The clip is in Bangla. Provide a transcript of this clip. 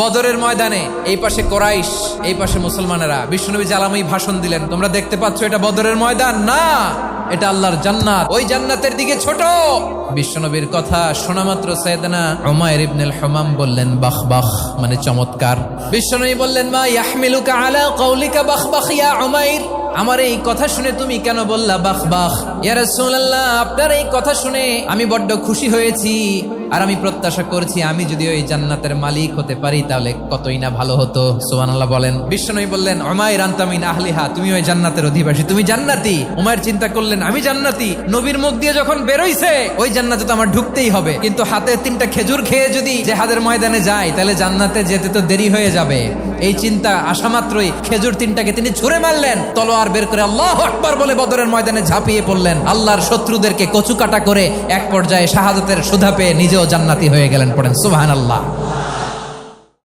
বদরের ময়দানে এই পাশে কোরাইশ, এই পাশে মুসলমানেরা। বিশ্বনবী জালাময়ী ভাষণ দিলেন, তোমরা দেখতে পাচ্ছ এটা বদরের ময়দান না, এটা আল্লাহর জান্নাত, ওই জান্নাতের দিকে ছোট। বিশ্বনবীর কথা শোনা মাত্র সাইয়েদনা উমাইর ইবনুল হুমাম বললেন বাখ বাখ, মানে চমৎকার। বিশ্বনবী বললেন মা ইয়াহমিলুকা আলা কওলিকা বাখ বাখ ইয়া উমাইর, আমার এই কথা শুনে তুমি কেন বললা বাখ বাখ? ইয়া রাসূলুল্লাহ, আপনার এই কথা শুনে আমি বড্ড খুশি হয়েছি, আর আমি প্রত্যাশা করছি আমি যদি ওই জান্নাতের মালিক হতে পারি তাহলে কতই না ভালো হতো। সুবহানাল্লাহ বলেন। বিশ্বনবী বললেন উমাইর আনতা মিন আহলিহা, তুমি ওই জান্নাতের অধিবাসী, তুমি জান্নাতি। উমাইর চিন্তা করলেন আমি জান্নাতি, নবীর মুখ দিয়ে যখন বেরোইছে ওই জান্নাতে তো আমার ঢুকতেই হবে, কিন্তু হাতে 3টা খেজুর খেয়ে যদি জিহাদের ময়দানে যায় তাহলে জান্নাতে যেতে তো দেরি হয়ে যাবে। এই চিন্তা আসা মাত্রই খেজুর 3টাকে তিনি ছুঁড়ে মারলেন, তলোয়ার বের করে আল্লাহু আকবার বলে বদরের ময়দানে ঝাঁপিয়ে পড়লেন। আল্লাহর শত্রুদেরকে কচুকাটা করে এক পর্যায়ে শাহাদাতের সুধা পেয়ে নিজেও জান্নাতি হয়ে গেলেন। পড়েন সুবহানাল্লাহ।